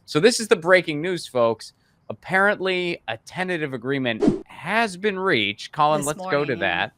So this is the breaking news, folks. Apparently, a tentative agreement has been reached. Colin, This let's go to morning, yeah.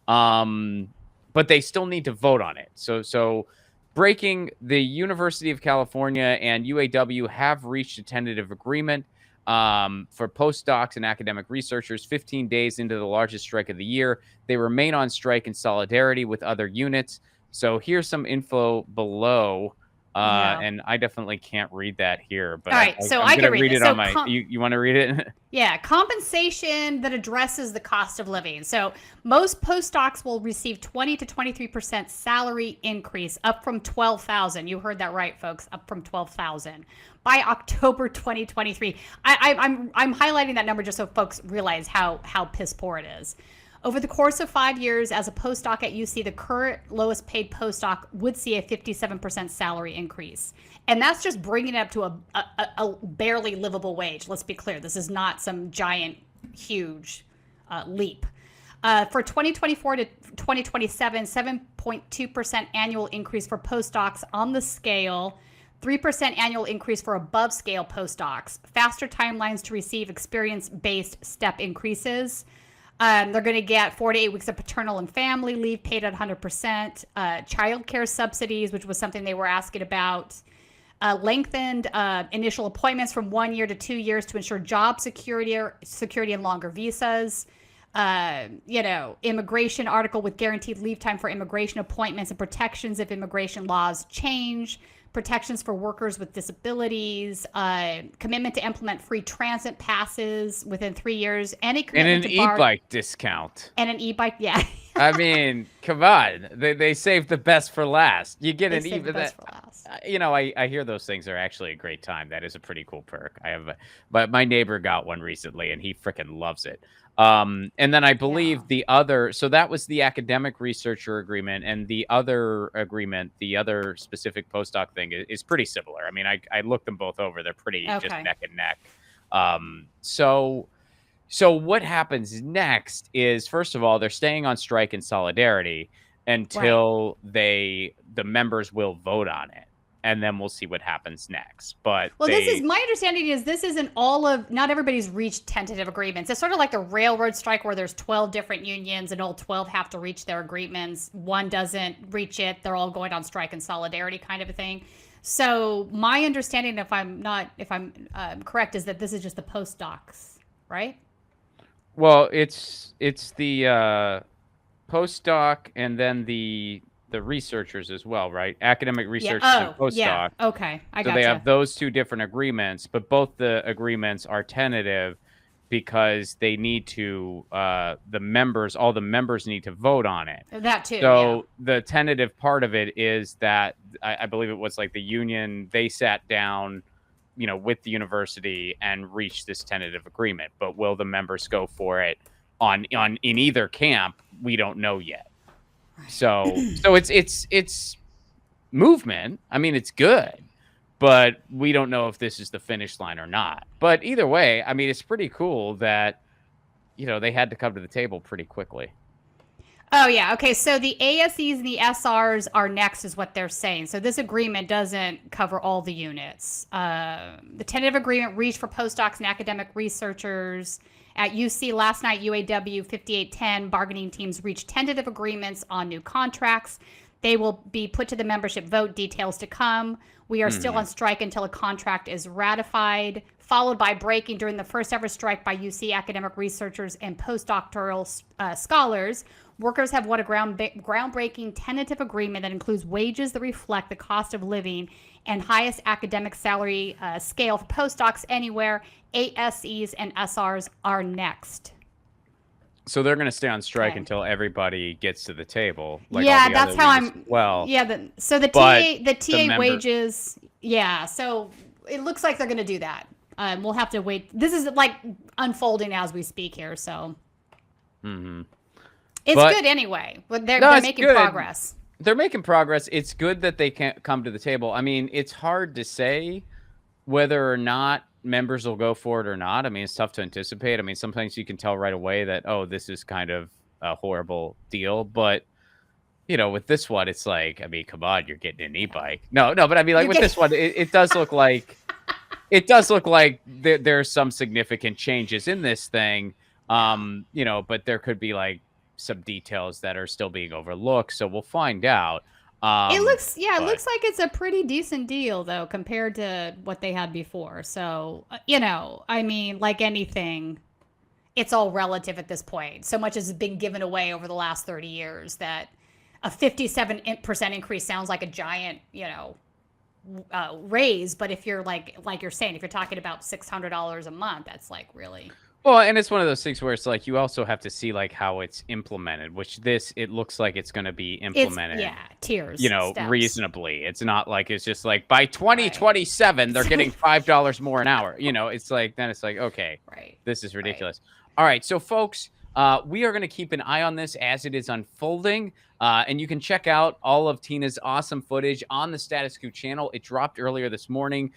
that. But they still need to vote on it. So breaking, the University of California and UAW have reached a tentative agreement for postdocs and academic researchers 15 days into the largest strike of the year. They remain on strike in solidarity with other units. So here's some info below. Yeah. And I definitely can't read that here, but All right, so I'm I going can to read read this. it on my, you want to read it? Yeah, compensation that addresses the cost of living. So most postdocs will receive 20 to 23% salary increase, up from 12,000. You heard that right, folks, up from 12,000 by October 2023. I'm highlighting that number just so folks realize how piss poor it is. Over the course of 5 years as a postdoc at UC, the current lowest paid postdoc would see a 57% salary increase. And that's just bringing it up to a barely livable wage. Let's be clear. This is not some giant, huge leap. For 2024 to 2027, 7.2% annual increase for postdocs on the scale, 3% annual increase for above scale postdocs, faster timelines to receive experience-based step increases. They're going to get 4 to 8 weeks of paternal and family leave paid at 100%, childcare subsidies, which was something they were asking about, lengthened initial appointments from 1 year to 2 years to ensure job security and longer visas. Immigration article with guaranteed leave time for immigration appointments and protections if immigration laws change, protections for workers with disabilities, commitment to implement free transit passes within 3 years, any commitment And an to e-bike discount. and an e-bike, yeah. I mean, come on. They saved the best for last. You get an Saved the even best that. for last. I hear those things are actually a great time. That is a pretty cool perk. But my neighbor got one recently, and he freaking loves it. And then I believe the other. So that was the academic researcher agreement, and the other agreement, the other specific postdoc thing is pretty similar. I mean, I looked them both over. They're pretty just neck and neck. So what happens next is, first of all, they're staying on strike in solidarity until the members will vote on it. And then we'll see what happens next. But this is my understanding is this isn't not everybody's reached tentative agreements. It's sort of like the railroad strike where there's 12 different unions and all 12 have to reach their agreements. One doesn't reach it. They're all going on strike in solidarity kind of a thing. So my understanding, if I'm correct, is that this is just the postdocs, right? Well, it's the postdoc and then the researchers as well, right? Academic researchers and postdoc. Yeah. Okay, I got So they have those two different agreements, but both the agreements are tentative because they need to all the members need to vote on it. That too. So the tentative part of it is that I believe it was like the union, they sat down, with the university and reached this tentative agreement. But will the members go for it in either camp? We don't know yet. Right. So it's movement. I mean, it's good, but we don't know if this is the finish line or not. But either way, I mean, it's pretty cool that, they had to come to the table pretty quickly. Oh, yeah. Okay. So the ASEs and the SRs are next is what they're saying. So this agreement doesn't cover all the units. The tentative agreement reached for postdocs and academic researchers at UC last night. UAW 5810 bargaining teams reached tentative agreements on new contracts. They will be put to the membership vote. Details to come. We are still on strike until a contract is ratified, followed by breaking during the first ever strike by UC academic researchers and postdoctoral scholars. Workers have won a groundbreaking tentative agreement that includes wages that reflect the cost of living and highest academic salary scale for postdocs anywhere. ASEs and SRs are next. So they're going to stay on strike until everybody gets to the table. Like that's how I'm. Well, yeah. So the TA wages. Yeah. So it looks like they're going to do that. We'll have to wait. This is like unfolding as we speak here. So. It's good anyway. But they're making progress. They're making progress. It's good that they can't come to the table. I mean, it's hard to say whether or not members will go for it or not. I mean, it's tough to anticipate. I mean, sometimes you can tell right away that, this is kind of a horrible deal. But, with this one, it's like, I mean, come on, you're getting an e-bike. No, but I mean, like with this one, it does look like, it does look like there's some significant changes in this thing. You know, but there could be like some details that are still being overlooked. So we'll find out. It looks, yeah, it But looks like it's a pretty decent deal though compared to what they had before. So, you know, I mean, like anything, it's all relative at this point. So much has been given away over the last 30 years that a 57% increase sounds like a giant, you know, raise. But if you're like you're saying, if you're talking about $600 a month, that's like really. well, and it's one of those things where it's like you also have to see like how it's implemented, which it looks like it's going to be It's, implemented, yeah, tiers, you know, steps. reasonably. It's not like it's just like by 2027 they're getting $5 more an hour. You know, it's like then it's like, okay, Right. this is Right. ridiculous. All right, so folks, we are going to keep an eye on this as it is unfolding. And you can check out all of Tina's awesome footage on the Status Coup channel. It dropped earlier this morning.